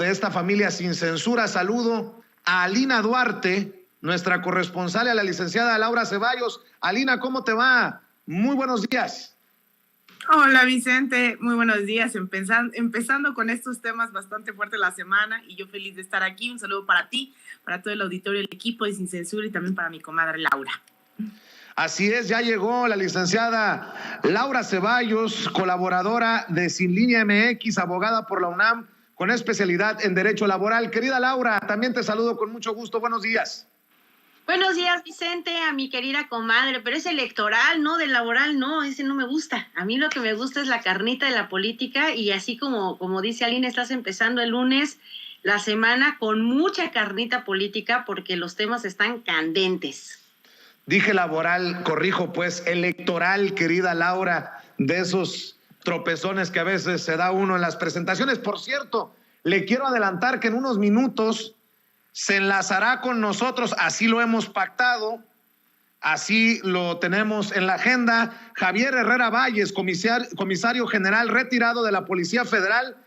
de esta familia Sin Censura. Saludo a Alina Duarte, nuestra corresponsal, a la licenciada Laura Ceballos. Alina, ¿cómo te va? Muy buenos días. Hola Vicente, muy buenos días. Empezando con estos temas bastante fuertes la semana y yo feliz de estar aquí. Un saludo para ti, para todo el auditorio, el equipo de Sin Censura y también para mi comadre Laura. Así es, ya llegó la licenciada Laura Ceballos, colaboradora de Sin Línea MX, abogada por la UNAM, con especialidad en Derecho Laboral. Querida Laura, también te saludo con mucho gusto. Buenos días. Buenos días, Vicente, a mi querida comadre, pero es electoral, ¿no? Del laboral, no, ese no me gusta. A mí lo que me gusta es la carnita de la política y así como dice Aline, estás empezando el lunes la semana con mucha carnita política porque los temas están candentes. Dije laboral, corrijo pues, electoral, querida Laura, de esos tropezones que a veces se da uno en las presentaciones. Por cierto, le quiero adelantar que en unos minutos se enlazará con nosotros, así lo hemos pactado, así lo tenemos en la agenda, Javier Herrera Valles, comisario general retirado de la Policía Federal,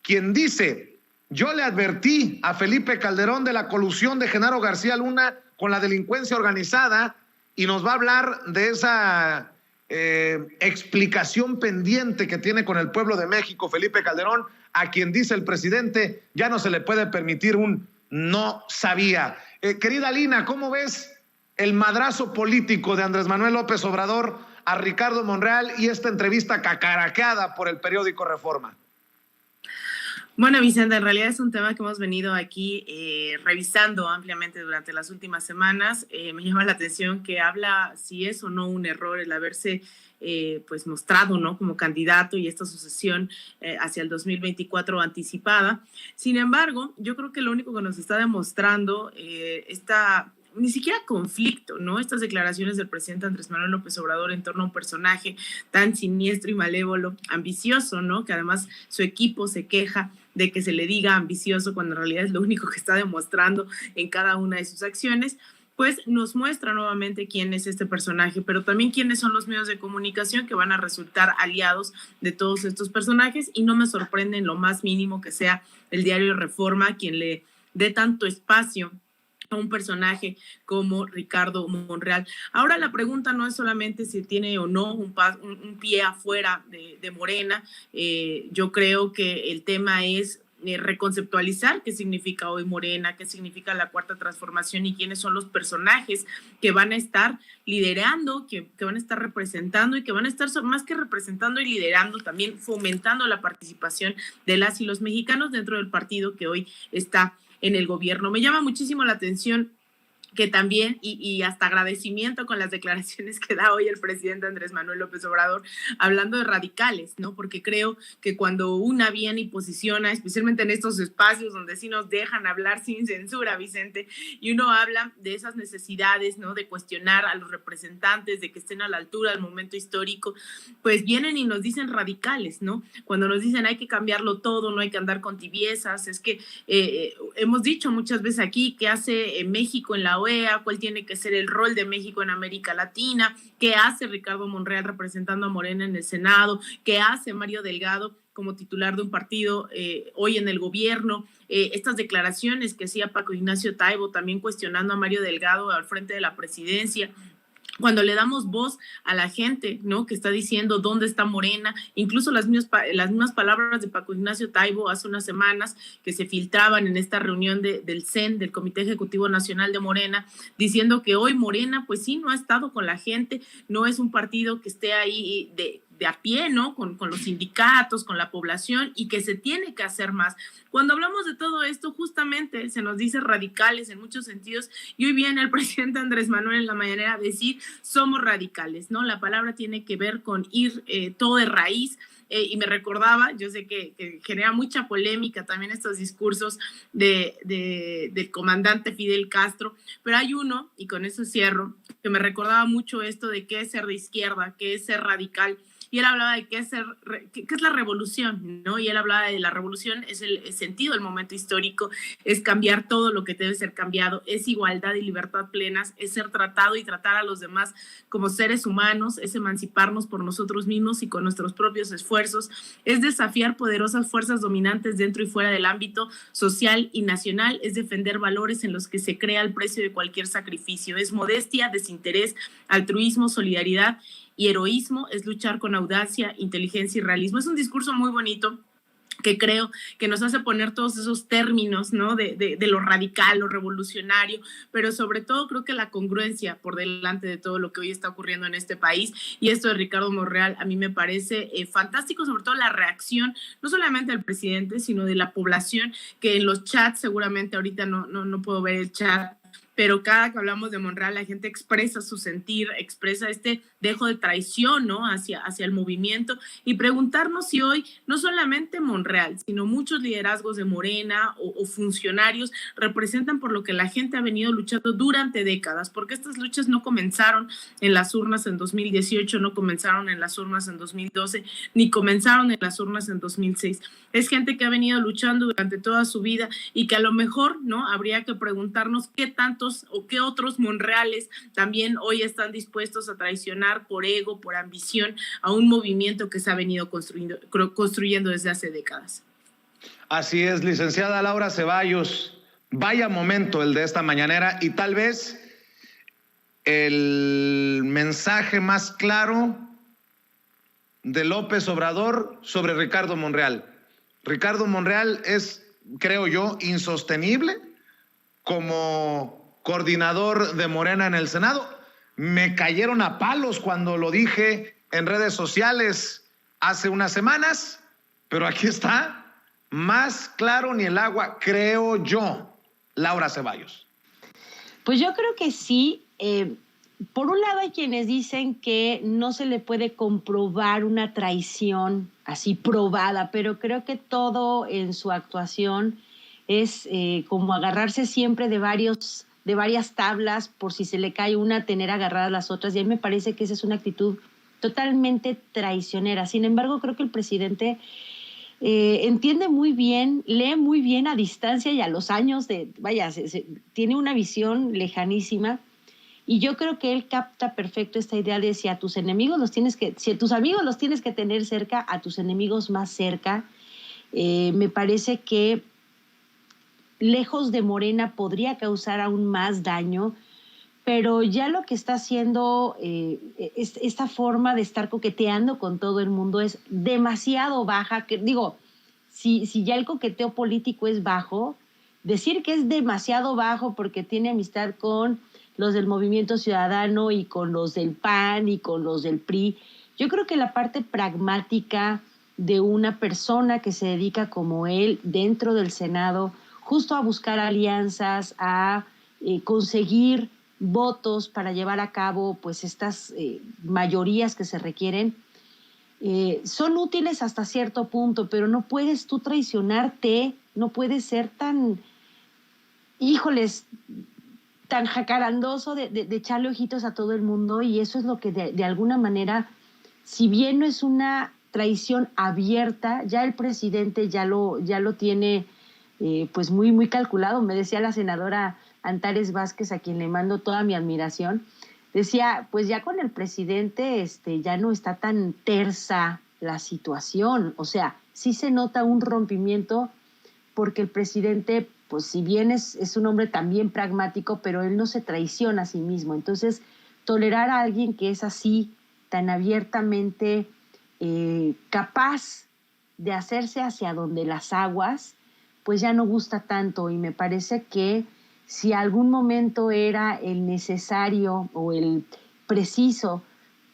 quien dice: yo le advertí a Felipe Calderón de la colusión de Genaro García Luna con la delincuencia organizada, y nos va a hablar de esa explicación pendiente que tiene con el pueblo de México Felipe Calderón, a quien dice el presidente ya no se le puede permitir un no sabía. Querida Alina, ¿cómo ves el madrazo político de Andrés Manuel López Obrador a Ricardo Monreal y esta entrevista cacaraqueada por el periódico Reforma? Bueno, Vicente, en realidad es un tema que hemos venido aquí revisando ampliamente durante las últimas semanas. Me llama la atención que habla si es o no un error el haberse pues mostrado, ¿no?, como candidato y esta sucesión hacia el 2024 anticipada. Sin embargo, yo creo que lo único que nos está demostrando ni siquiera conflicto, ¿no?, estas declaraciones del presidente Andrés Manuel López Obrador en torno a un personaje tan siniestro y malévolo, ambicioso, ¿no?, que además su equipo se queja de que se le diga ambicioso cuando en realidad es lo único que está demostrando en cada una de sus acciones. Pues nos muestra nuevamente quién es este personaje, pero también quiénes son los medios de comunicación que van a resultar aliados de todos estos personajes, y no me sorprende en lo más mínimo que sea el diario Reforma quien le dé tanto espacio a un personaje como Ricardo Monreal. Ahora la pregunta no es solamente si tiene o no un pie afuera de Morena. Yo creo que el tema es reconceptualizar qué significa hoy Morena, qué significa la Cuarta Transformación y quiénes son los personajes que van a estar liderando, que van a estar representando y que van a estar más que representando y liderando, también fomentando la participación de las y los mexicanos dentro del partido que hoy está en el gobierno. Me llama muchísimo la atención que también, y hasta agradecimiento con las declaraciones que da hoy el presidente Andrés Manuel López Obrador, hablando de radicales, ¿no? Porque creo que cuando una viene y posiciona, especialmente en estos espacios donde sí nos dejan hablar sin censura, Vicente, y uno habla de esas necesidades, ¿no?, de cuestionar a los representantes, de que estén a la altura del momento histórico, pues vienen y nos dicen radicales, ¿no? Cuando nos dicen hay que cambiarlo todo, no hay que andar con tibiezas, es que hemos dicho muchas veces aquí qué hace México en la OEA, cuál tiene que ser el rol de México en América Latina, qué hace Ricardo Monreal representando a Morena en el Senado, qué hace Mario Delgado como titular de un partido hoy en el gobierno, estas declaraciones que hacía Paco Ignacio Taibo también cuestionando a Mario Delgado al frente de la presidencia. Cuando le damos voz a la gente, ¿no?, que está diciendo dónde está Morena, incluso las mismas palabras de Paco Ignacio Taibo hace unas semanas que se filtraban en esta reunión del CEN, del Comité Ejecutivo Nacional de Morena, diciendo que hoy Morena, pues sí, no ha estado con la gente, no es un partido que esté ahí de a pie, ¿no?, con los sindicatos, con la población, y que se tiene que hacer más. Cuando hablamos de todo esto, justamente se nos dice radicales en muchos sentidos, y hoy viene el presidente Andrés Manuel en la mañanera a decir somos radicales, ¿no? La palabra tiene que ver con ir todo de raíz, y me recordaba, yo sé que genera mucha polémica también estos discursos del comandante Fidel Castro, pero hay uno, y con eso cierro, que me recordaba mucho esto de qué es ser de izquierda, qué es ser radical, y él hablaba de qué es la revolución, ¿no? Y él hablaba de la revolución, es el sentido, el momento histórico, es cambiar todo lo que debe ser cambiado, es igualdad y libertad plenas, es ser tratado y tratar a los demás como seres humanos, es emanciparnos por nosotros mismos y con nuestros propios esfuerzos, es desafiar poderosas fuerzas dominantes dentro y fuera del ámbito social y nacional, es defender valores en los que se crea el precio de cualquier sacrificio, es modestia, desinterés, altruismo, solidaridad y heroísmo, es luchar con audacia, inteligencia y realismo. Es un discurso muy bonito que creo que nos hace poner todos esos términos, ¿no? de lo radical, lo revolucionario, pero sobre todo creo que la congruencia por delante de todo lo que hoy está ocurriendo en este país. Y esto de Ricardo Monreal a mí me parece fantástico, sobre todo la reacción, no solamente del presidente, sino de la población, que en los chats, seguramente ahorita no puedo ver el chat, pero cada que hablamos de Monreal, la gente expresa su sentir, expresa este dejo de traición, ¿no? hacia el movimiento, y preguntarnos si hoy no solamente Monreal, sino muchos liderazgos de Morena o funcionarios representan por lo que la gente ha venido luchando durante décadas, porque estas luchas no comenzaron en las urnas en 2018, no comenzaron en las urnas en 2012, ni comenzaron en las urnas en 2006. Es gente que ha venido luchando durante toda su vida y que a lo mejor, ¿no? Habría que preguntarnos qué tantos o qué otros Monreales también hoy están dispuestos a traicionar por ego, por ambición, a un movimiento que se ha venido construyendo desde hace décadas. Así es, licenciada Laura Ceballos. Vaya momento el de esta mañanera, y tal vez el mensaje más claro de López Obrador sobre Ricardo Monreal. Ricardo Monreal es, creo yo, insostenible como coordinador de Morena en el Senado. Me cayeron a palos cuando lo dije en redes sociales hace unas semanas, pero aquí está, más claro ni el agua, creo yo. Laura Ceballos. Pues yo creo que sí. Por un lado hay quienes dicen que no se le puede comprobar una traición así probada, pero creo que todo en su actuación es como agarrarse siempre de varias tablas, por si se le cae una, tener agarradas las otras, y a mí me parece que esa es una actitud totalmente traicionera. Sin embargo, creo que el presidente entiende muy bien, lee muy bien a distancia y a los años tiene una visión lejanísima, y yo creo que él capta perfecto esta idea de si a tus amigos los tienes que tener cerca, a tus enemigos más cerca. Me parece que lejos de Morena podría causar aún más daño, pero ya lo que está haciendo, esta forma de estar coqueteando con todo el mundo es demasiado baja. Si ya el coqueteo político es bajo, decir que es demasiado bajo porque tiene amistad con los del Movimiento Ciudadano y con los del PAN y con los del PRI, yo creo que la parte pragmática de una persona que se dedica como él dentro del Senado justo a buscar alianzas, a conseguir votos para llevar a cabo pues estas mayorías que se requieren, son útiles hasta cierto punto, pero no puedes tú traicionarte, no puedes ser tan jacarandoso de echarle ojitos a todo el mundo, y eso es lo que de alguna manera, si bien no es una traición abierta, ya el presidente ya lo tiene pues muy, muy calculado. Me decía la senadora Antares Vázquez, a quien le mando toda mi admiración, decía, pues ya con el presidente ya no está tan tersa la situación, o sea, sí se nota un rompimiento porque el presidente, pues si bien es un hombre también pragmático, pero él no se traiciona a sí mismo. Entonces, tolerar a alguien que es así, tan abiertamente capaz de hacerse hacia donde las aguas, pues ya no gusta tanto, y me parece que si algún momento era el necesario o el preciso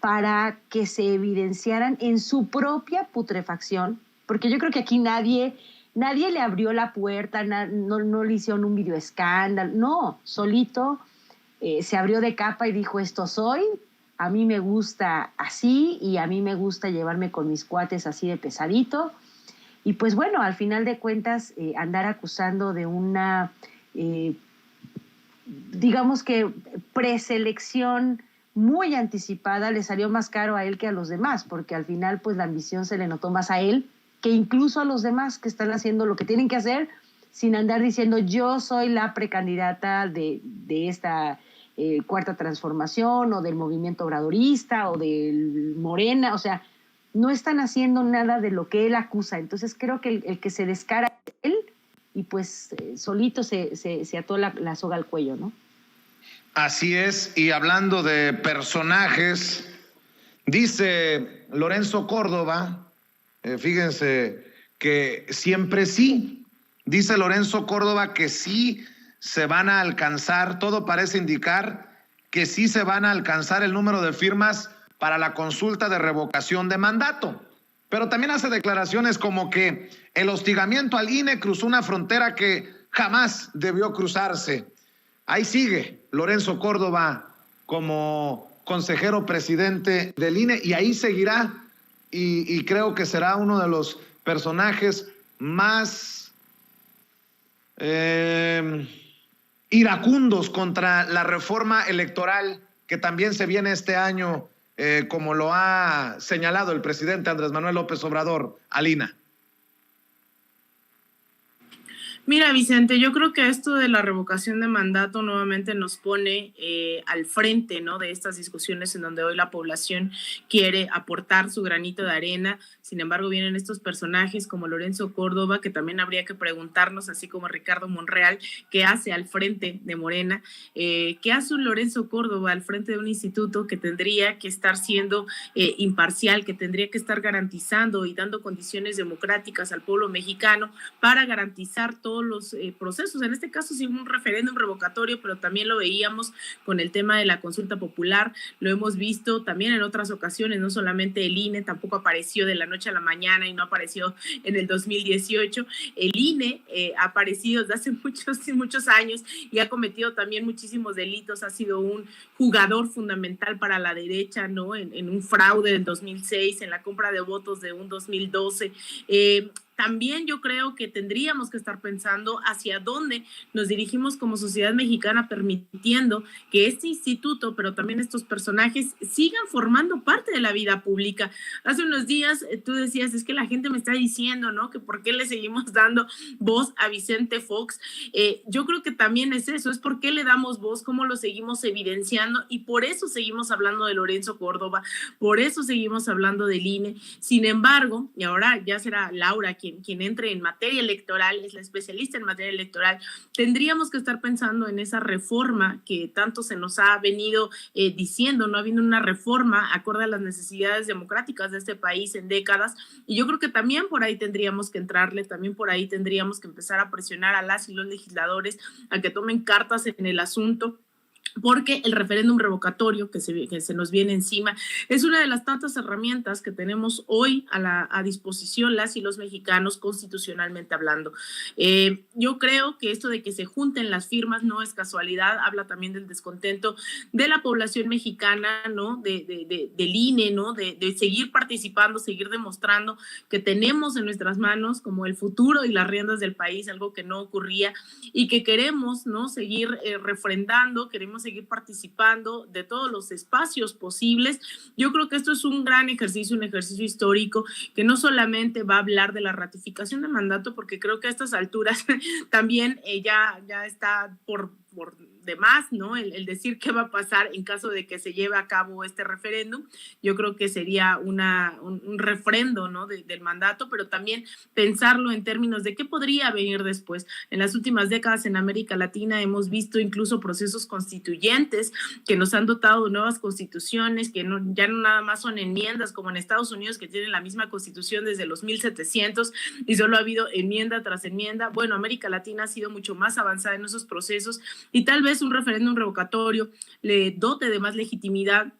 para que se evidenciaran en su propia putrefacción, porque yo creo que aquí nadie le abrió la puerta, no le hicieron un videoescándalo, no, solito se abrió de capa y dijo, esto soy, a mí me gusta así y a mí me gusta llevarme con mis cuates así de pesadito. Y pues bueno, al final de cuentas, andar acusando de una, digamos que preselección muy anticipada, le salió más caro a él que a los demás, porque al final pues la ambición se le notó más a él que incluso a los demás que están haciendo lo que tienen que hacer sin andar diciendo yo soy la precandidata de esta cuarta transformación o del movimiento obradorista o del Morena. O sea, no están haciendo nada de lo que él acusa. Entonces creo que el que se descara es él y pues solito se ató la soga al cuello, ¿no? Así es, y hablando de personajes, dice Lorenzo Córdoba, fíjense que siempre sí, dice Lorenzo Córdoba que sí se van a alcanzar, todo parece indicar que sí se van a alcanzar el número de firmas para la consulta de revocación de mandato, pero también hace declaraciones como que el hostigamiento al INE cruzó una frontera que jamás debió cruzarse. Ahí sigue Lorenzo Córdoba como consejero presidente del INE y ahí seguirá y creo que será uno de los personajes más iracundos contra la reforma electoral que también se viene este año, como lo ha señalado el presidente Andrés Manuel López Obrador, Alina. Mira, Vicente, yo creo que esto de la revocación de mandato nuevamente nos pone al frente, ¿no?, de estas discusiones en donde hoy la población quiere aportar su granito de arena. Sin embargo, vienen estos personajes como Lorenzo Córdoba, que también habría que preguntarnos, así como Ricardo Monreal, ¿qué hace al frente de Morena? ¿Qué hace un Lorenzo Córdoba al frente de un instituto que tendría que estar siendo imparcial, que tendría que estar garantizando y dando condiciones democráticas al pueblo mexicano para garantizar todos los procesos? En este caso, sí, un referéndum revocatorio, pero también lo veíamos con el tema de la consulta popular, lo hemos visto también en otras ocasiones, no solamente el INE, tampoco apareció de la noche a la mañana y no apareció en el 2018, el INE ha aparecido desde hace muchos años y ha cometido también muchísimos delitos, ha sido un jugador fundamental para la derecha, ¿no?, en un fraude del 2006, en la compra de votos de un 2012, también yo creo que tendríamos que estar pensando hacia dónde nos dirigimos como sociedad mexicana, permitiendo que este instituto, pero también estos personajes, sigan formando parte de la vida pública. Hace unos días tú decías, es que la gente me está diciendo, ¿no?, que por qué le seguimos dando voz a Vicente Fox. Yo creo que también es eso, es por qué le damos voz, cómo lo seguimos evidenciando, y por eso seguimos hablando de Lorenzo Córdoba, por eso seguimos hablando del INE. Sin embargo, y ahora ya será Laura quien entre en materia electoral, es la especialista en materia electoral, tendríamos que estar pensando en esa reforma que tanto se nos ha venido diciendo, no ha habido una reforma acorde a las necesidades democráticas de este país en décadas, y yo creo que también por ahí tendríamos que entrarle, también por ahí tendríamos que empezar a presionar a las y los legisladores a que tomen cartas en el asunto, porque el referéndum revocatorio que se nos viene encima es una de las tantas herramientas que tenemos hoy a disposición las y los mexicanos constitucionalmente hablando. Yo creo que esto de que se junten las firmas no es casualidad, habla también del descontento de la población mexicana, ¿no?, del INE, ¿no?, de seguir participando, seguir demostrando que tenemos en nuestras manos como el futuro y las riendas del país, algo que no ocurría y que queremos, ¿no?, seguir refrendando, queremos seguir participando de todos los espacios posibles. Yo creo que esto es un gran ejercicio, un ejercicio histórico que no solamente va a hablar de la ratificación de mandato, porque creo que a estas alturas también ya está por demás, ¿no?, el decir qué va a pasar en caso de que se lleve a cabo este referéndum. Yo creo que sería un refrendo, ¿no?, del mandato, pero también pensarlo en términos de qué podría venir después. En las últimas décadas en América Latina hemos visto incluso procesos constituyentes que nos han dotado de nuevas constituciones, que ya no nada más son enmiendas como en Estados Unidos, que tienen la misma constitución desde los 1700 y solo ha habido enmienda tras enmienda. Bueno, América Latina ha sido mucho más avanzada en esos procesos y tal vez un referéndum revocatorio le dote de más legitimidad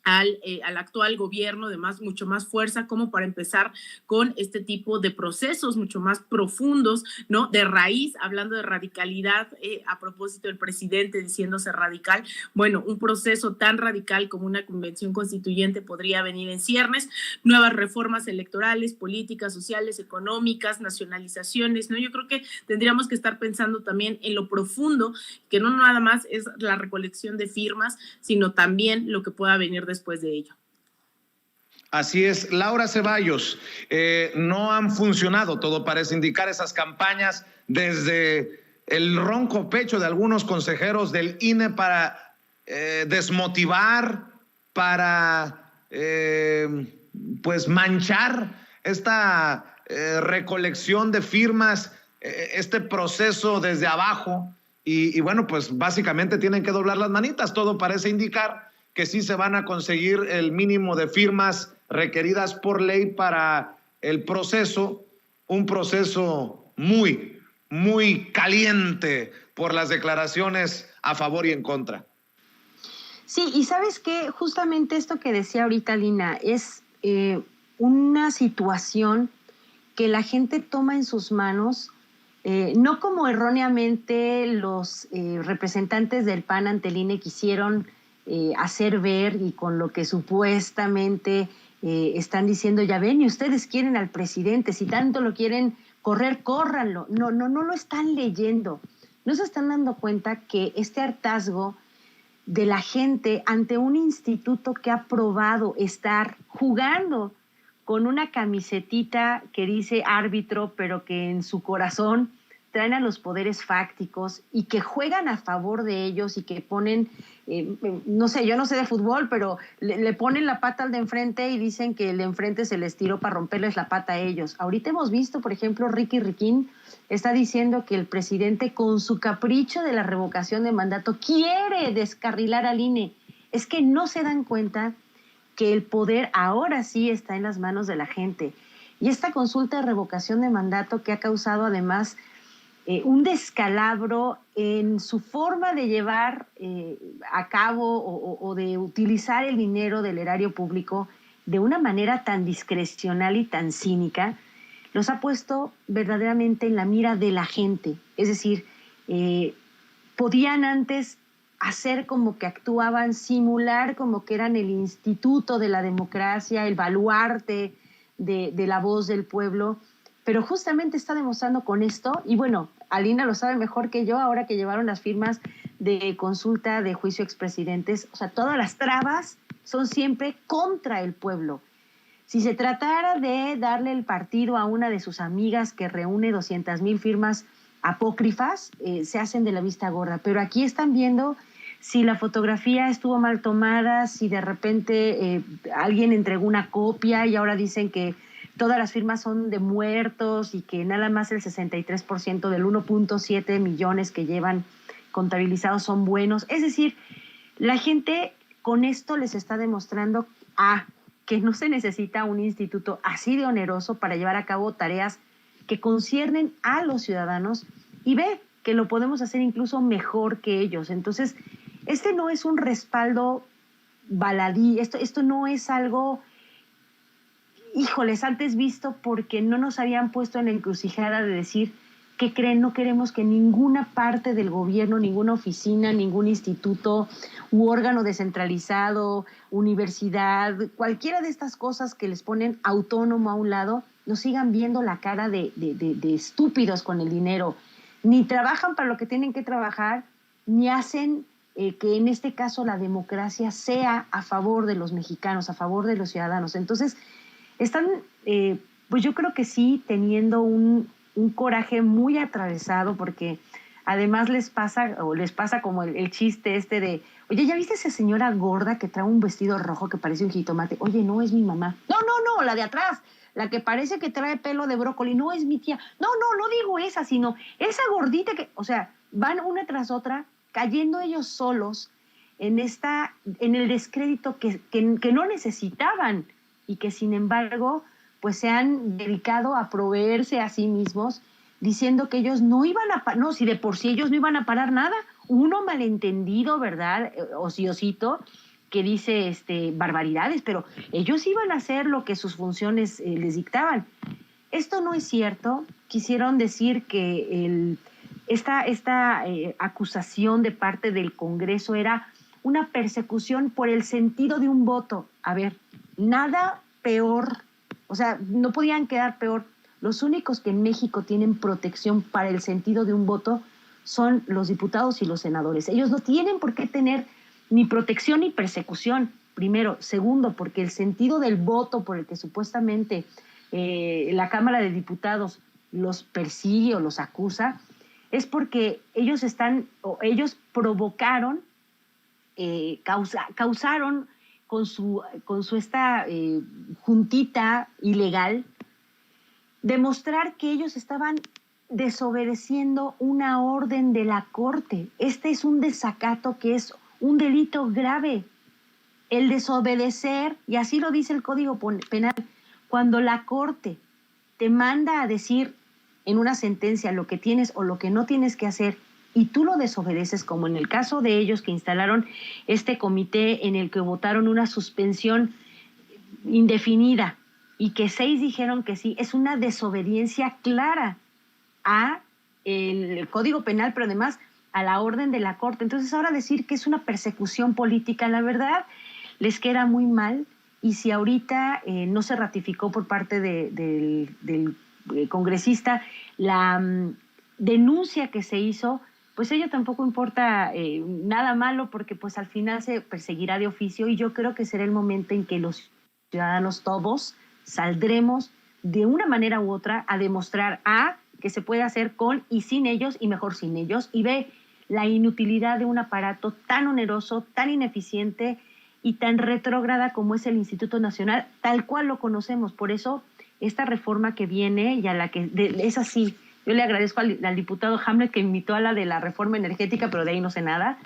al actual gobierno, además mucho más fuerza como para empezar con este tipo de procesos mucho más profundos, ¿no? De raíz, hablando de radicalidad, a propósito del presidente diciéndose radical, bueno, un proceso tan radical como una convención constituyente podría venir en ciernes, nuevas reformas electorales, políticas, sociales, económicas, nacionalizaciones, ¿no? Yo creo que tendríamos que estar pensando también en lo profundo, que no nada más es la recolección de firmas, sino también lo que pueda venir después de ello. Así es, Laura Ceballos, no han funcionado, todo parece indicar, esas campañas desde el ronco pecho de algunos consejeros del INE para desmotivar, para pues manchar esta recolección de firmas, este proceso desde abajo y bueno, pues básicamente tienen que doblar las manitas, todo parece indicar que sí se van a conseguir el mínimo de firmas requeridas por ley para el proceso, un proceso muy, muy caliente por las declaraciones a favor y en contra. Sí, y ¿sabes qué? Justamente esto que decía ahorita Lina, es una situación que la gente toma en sus manos, no como erróneamente los representantes del PAN ante el INE quisieron hacer ver y con lo que supuestamente están diciendo, ya ven, y ustedes quieren al presidente, si tanto lo quieren correr, córranlo. No lo están leyendo. No se están dando cuenta que este hartazgo de la gente ante un instituto que ha probado estar jugando con una camisetita que dice árbitro, pero que en su corazón traen a los poderes fácticos y que juegan a favor de ellos y que ponen, no sé, yo no sé de fútbol, pero le ponen la pata al de enfrente y dicen que el de enfrente se les tiró para romperles la pata a ellos. Ahorita hemos visto, por ejemplo, Ricky Riquín está diciendo que el presidente con su capricho de la revocación de mandato quiere descarrilar al INE. Es que no se dan cuenta que el poder ahora sí está en las manos de la gente. Y esta consulta de revocación de mandato que ha causado además un descalabro en su forma de llevar a cabo o de utilizar el dinero del erario público de una manera tan discrecional y tan cínica, los ha puesto verdaderamente en la mira de la gente. Es decir, podían antes hacer como que actuaban, simular como que eran el instituto de la democracia, el baluarte de la voz del pueblo, pero justamente está demostrando con esto, y bueno, Alina lo sabe mejor que yo, ahora que llevaron las firmas de consulta de juicio a expresidentes, o sea, todas las trabas son siempre contra el pueblo. Si se tratara de darle el partido a una de sus amigas que reúne 200,000 firmas apócrifas, se hacen de la vista gorda, pero aquí están viendo si la fotografía estuvo mal tomada, si de repente alguien entregó una copia y ahora dicen que todas las firmas son de muertos y que nada más el 63% del 1.7 millones que llevan contabilizados son buenos. Es decir, la gente con esto les está demostrando que no se necesita un instituto así de oneroso para llevar a cabo tareas que conciernen a los ciudadanos y ve que lo podemos hacer incluso mejor que ellos. Entonces, este no es un respaldo baladí, esto no es algo, híjoles, antes visto porque no nos habían puesto en la encrucijada de decir, ¿qué creen? No queremos que ninguna parte del gobierno, ninguna oficina, ningún instituto u órgano descentralizado, universidad, cualquiera de estas cosas que les ponen autónomo a un lado, nos sigan viendo la cara de estúpidos con el dinero. Ni trabajan para lo que tienen que trabajar, ni hacen que en este caso la democracia sea a favor de los mexicanos, a favor de los ciudadanos. Entonces, están, pues yo creo que sí, teniendo un coraje muy atravesado, porque además les pasa como el chiste este de, oye, ¿ya viste esa señora gorda que trae un vestido rojo que parece un jitomate? Oye, no, es mi mamá. No, la de atrás, la que parece que trae pelo de brócoli, no, es mi tía. No digo esa, sino esa gordita que, o sea, van una tras otra, cayendo ellos solos en el descrédito que no necesitaban y que sin embargo pues se han dedicado a proveerse a sí mismos diciendo que ellos no iban a parar, no, si de por sí ellos no iban a parar nada, uno malentendido, ¿verdad? Ociosito, que dice barbaridades, pero ellos iban a hacer lo que sus funciones les dictaban. Esto no es cierto. Quisieron decir que esta acusación de parte del Congreso era una persecución por el sentido de un voto. A ver, nada peor, o sea, no podían quedar peor. Los únicos que en México tienen protección para el sentido de un voto son los diputados y los senadores. Ellos no tienen por qué tener ni protección ni persecución, primero. Segundo, porque el sentido del voto por el que supuestamente la Cámara de Diputados los persigue o los acusa, es porque ellos provocaron, causaron con su juntita ilegal, demostrar que ellos estaban desobedeciendo una orden de la Corte. Este es un desacato que es un delito grave. El desobedecer, y así lo dice el Código Penal, cuando la Corte te manda a decir en una sentencia lo que tienes o lo que no tienes que hacer y tú lo desobedeces, como en el caso de ellos que instalaron este comité en el que votaron una suspensión indefinida y que 6 dijeron que sí, es una desobediencia clara a el Código Penal, pero además a la orden de la Corte. Entonces ahora decir que es una persecución política, la verdad, les queda muy mal. Y si ahorita no se ratificó por parte del congresista la denuncia que se hizo, pues ello tampoco importa nada malo, porque pues al final se perseguirá de oficio, y yo creo que será el momento en que los ciudadanos todos saldremos de una manera u otra a demostrar que se puede hacer con y sin ellos, y mejor sin ellos, y ve la inutilidad de un aparato tan oneroso, tan ineficiente y tan retrógrada como es el Instituto Nacional, tal cual lo conocemos. Por eso esta reforma que viene y a la que es así. Yo le agradezco al diputado Hamlet que invitó a la de la reforma energética, pero de ahí no sé nada.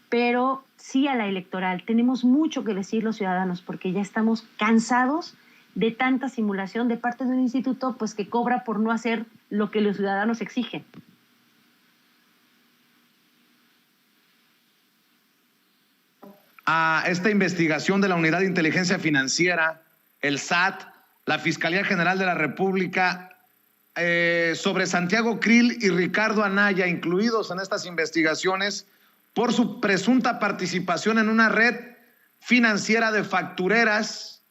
Pero sí a la electoral. Tenemos mucho que decir los ciudadanos, porque ya estamos cansados de tanta simulación de parte de un instituto pues que cobra por no hacer lo que los ciudadanos exigen. A esta investigación de la Unidad de Inteligencia Financiera, el SAT, la Fiscalía General de la República, sobre Santiago Krill y Ricardo Anaya, incluidos en estas investigaciones por su presunta participación en una red financiera de factureras,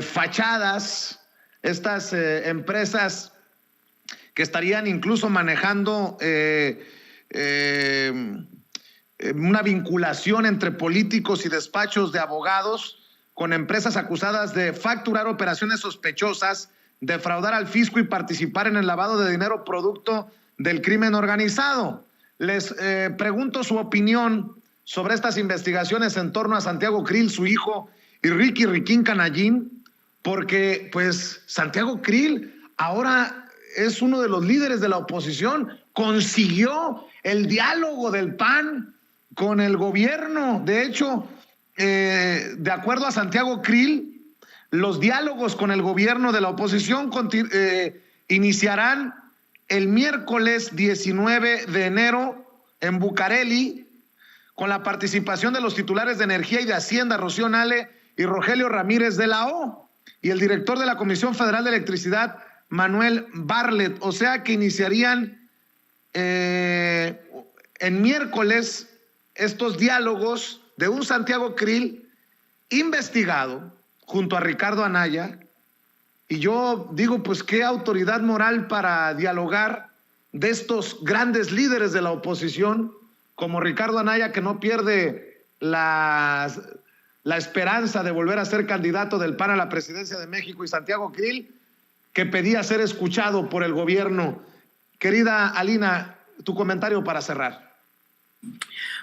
fachadas, estas empresas que estarían incluso manejando una vinculación entre políticos y despachos de abogados con empresas acusadas de facturar operaciones sospechosas, defraudar al fisco y participar en el lavado de dinero producto del crimen organizado. Les pregunto su opinión sobre estas investigaciones en torno a Santiago Krill, su hijo, y Riquín Canallín, porque pues Santiago Krill ahora es uno de los líderes de la oposición, consiguió el diálogo del PAN con el gobierno. De hecho, de acuerdo a Santiago Krill, los diálogos con el gobierno de la oposición iniciarán el miércoles 19 de enero en Bucareli, con la participación de los titulares de Energía y de Hacienda, Rocío Nale y Rogelio Ramírez de la O, y el director de la Comisión Federal de Electricidad, Manuel Barlet. O sea que iniciarían en miércoles estos diálogos de un Santiago Krill investigado junto a Ricardo Anaya. Y yo digo, pues qué autoridad moral para dialogar de estos grandes líderes de la oposición, como Ricardo Anaya, que no pierde la esperanza de volver a ser candidato del PAN a la presidencia de México, y Santiago Krill, que pedía ser escuchado por el gobierno. Querida Alina, tu comentario para cerrar.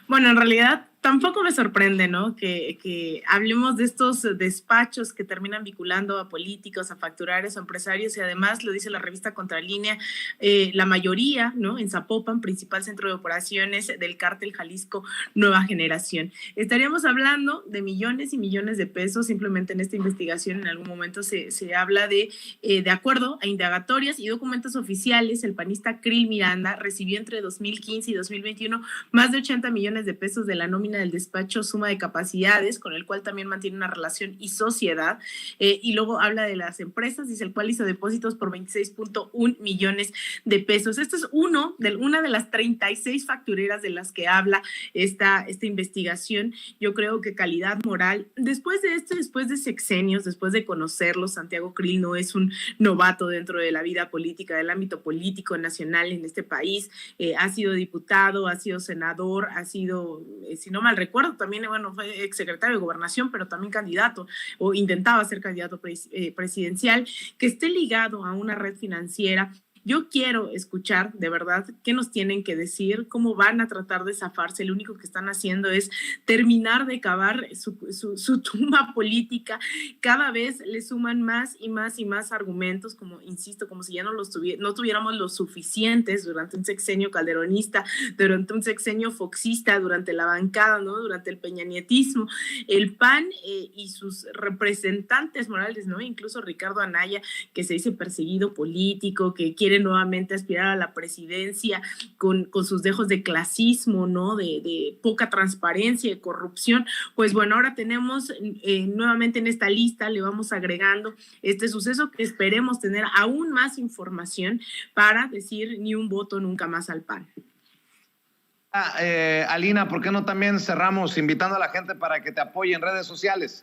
Bueno, en realidad tampoco me sorprende, ¿no? Que hablemos de estos despachos que terminan vinculando a políticos, a facturarios, a empresarios, y además, lo dice la revista Contralínea, la mayoría, ¿no? En Zapopan, principal centro de operaciones del cártel Jalisco Nueva Generación. Estaríamos hablando de millones y millones de pesos simplemente en esta investigación. En algún momento se habla de acuerdo a indagatorias y documentos oficiales, el panista Krill Miranda recibió entre 2015 y 2021 más de 80 millones millones de pesos de la nómina del despacho Suma de Capacidades, con el cual también mantiene una relación y sociedad. Y luego habla de las empresas, dice el cual hizo depósitos por 26.1 millones de pesos. Esto es una de las 36 factureras de las que habla esta investigación. Yo creo que calidad moral, después de sexenios, después de conocerlo, Santiago Krill no es un novato dentro de la vida política, del ámbito político nacional en este país. Ha sido diputado, ha sido senador, ha sido, si no mal recuerdo, también, bueno, fue exsecretario de Gobernación, pero también candidato, o intentaba ser candidato presidencial, que esté ligado a una red financiera. Yo quiero escuchar, de verdad, qué nos tienen que decir, cómo van a tratar de zafarse. Lo único que están haciendo es terminar de cavar su tumba política. Cada vez le suman más y más y más argumentos, como, insisto, como si ya no tuviéramos los suficientes durante un sexenio calderonista, durante un sexenio foxista, durante la bancada, ¿no? Durante el peñanietismo. El PAN y sus representantes morales, ¿no? Incluso Ricardo Anaya, que se dice perseguido político, que quiere nuevamente aspirar a la presidencia con sus dejos de clasismo, ¿no? De poca transparencia, de corrupción. Pues bueno, ahora tenemos nuevamente en esta lista, le vamos agregando este suceso, que esperemos tener aún más información para decir ni un voto nunca más al PAN. Alina, ¿por qué no también cerramos invitando a la gente para que te apoye en redes sociales?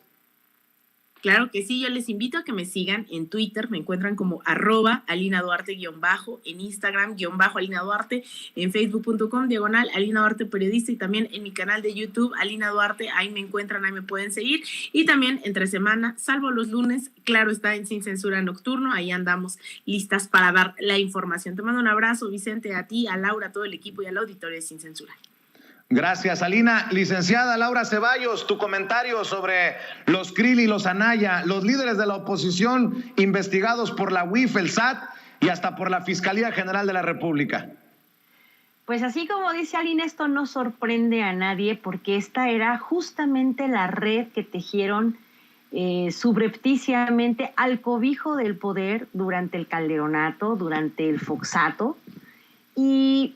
Claro que sí, yo les invito a que me sigan en Twitter, me encuentran como @AlinaDuarte_, en Instagram _AlinaDuarte, en Facebook.com/Alina Duarte Periodista, y también en mi canal de YouTube, Alina Duarte, ahí me encuentran, ahí me pueden seguir, y también entre semana, salvo los lunes, claro está, en Sin Censura Nocturno, ahí andamos listas para dar la información. Te mando un abrazo, Vicente, a ti, a Laura, a todo el equipo y al auditorio de Sin Censura. Gracias, Alina. Licenciada Laura Ceballos, tu comentario sobre los Krill y los Anaya, los líderes de la oposición investigados por la UIF, el SAT y hasta por la Fiscalía General de la República. Pues así como dice Alina, esto no sorprende a nadie, porque esta era justamente la red que tejieron subrepticiamente al cobijo del poder durante el calderonato, durante el foxato, y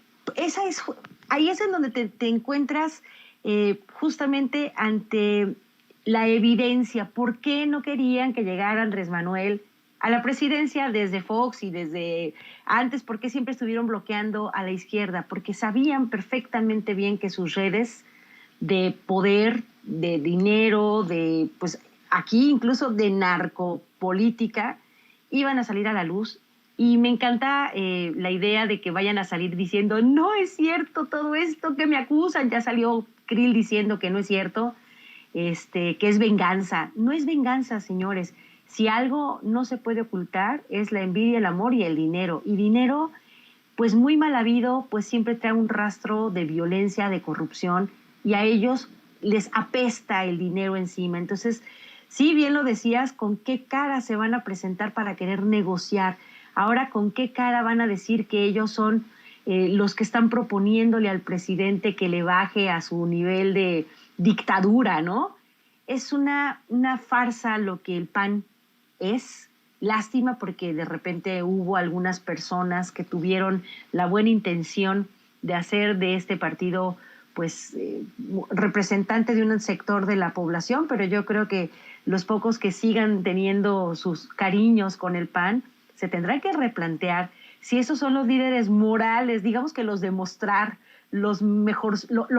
ahí es en donde te encuentras justamente ante la evidencia. ¿Por qué no querían que llegara Andrés Manuel a la presidencia desde Fox y desde antes? ¿Por qué siempre estuvieron bloqueando a la izquierda? Porque sabían perfectamente bien que sus redes de poder, de dinero, de, pues aquí incluso de narcopolítica, iban a salir a la luz. Y me encanta la idea de que vayan a salir diciendo, no es cierto todo esto que me acusan. Ya salió Krill diciendo que no es cierto, que es venganza. No es venganza, señores. Si algo no se puede ocultar es la envidia, el amor y el dinero. Y dinero, pues muy mal habido, pues siempre trae un rastro de violencia, de corrupción, y a ellos les apesta el dinero encima. Entonces, sí, bien lo decías, ¿con qué cara se van a presentar para querer negociar? Ahora, ¿con qué cara van a decir que ellos son los que están proponiéndole al presidente que le baje a su nivel de dictadura, ¿no? Es una farsa lo que el PAN es. Lástima porque de repente hubo algunas personas que tuvieron la buena intención de hacer de este partido pues representante de un sector de la población, pero yo creo que los pocos que sigan teniendo sus cariños con el PAN se tendrá que replantear si esos son los líderes morales, digamos que los de mostrar lo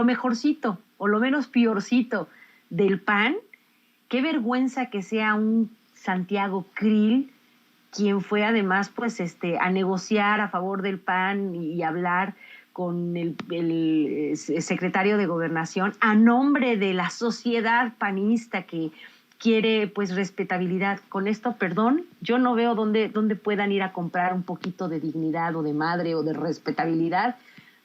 mejorcito o lo menos peorcito del PAN. Qué vergüenza que sea un Santiago Krill quien fue además pues a negociar a favor del PAN y hablar con el secretario de Gobernación a nombre de la sociedad panista que quiere pues respetabilidad. Con esto, perdón, yo no veo dónde puedan ir a comprar un poquito de dignidad o de madre o de respetabilidad,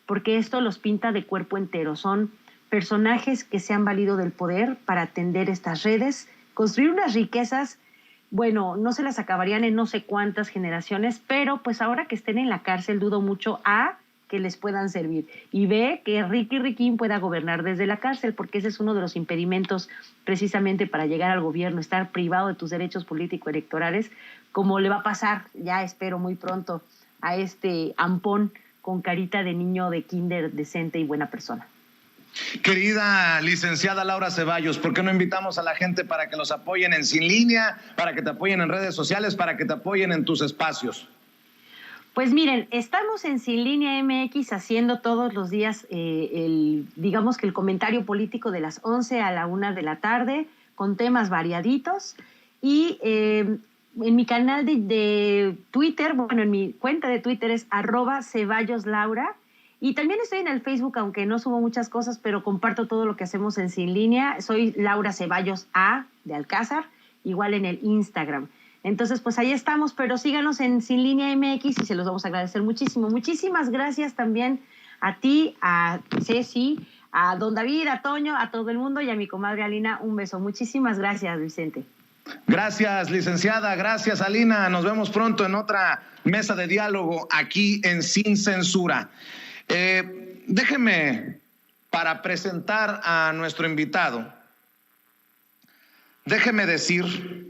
porque esto los pinta de cuerpo entero. Son personajes que se han valido del poder para atender estas redes, construir unas riquezas, bueno, no se las acabarían en no sé cuántas generaciones, pero pues ahora que estén en la cárcel dudo mucho que les puedan servir. Y ve que Riquín pueda gobernar desde la cárcel, porque ese es uno de los impedimentos precisamente para llegar al gobierno, estar privado de tus derechos político-electorales, como le va a pasar, ya espero muy pronto, a este ampón con carita de niño de kinder decente y buena persona. Querida licenciada Laura Ceballos, ¿por qué no invitamos a la gente para que los apoyen en Sin Línea, para que te apoyen en redes sociales, para que te apoyen en tus espacios? Pues miren, estamos en Sin Línea MX haciendo todos los días digamos que el comentario político de las 11 a la 1 de la tarde con temas variaditos y en mi canal de Twitter, bueno, en mi cuenta de Twitter es @CeballosLaura. Y también estoy en el Facebook, aunque no subo muchas cosas, pero comparto todo lo que hacemos en Sin Línea. Soy Laura Ceballos A de Alcázar, igual en el Instagram. Entonces, pues ahí estamos, pero síganos en Sin Línea MX y se los vamos a agradecer muchísimo. Muchísimas gracias también a ti, a Ceci, a don David, a Toño, a todo el mundo y a mi comadre Alina. Un beso. Muchísimas gracias, Vicente. Gracias, licenciada. Gracias, Alina. Nos vemos pronto en otra mesa de diálogo aquí en Sin Censura. Déjeme, para presentar a nuestro invitado, déjeme decir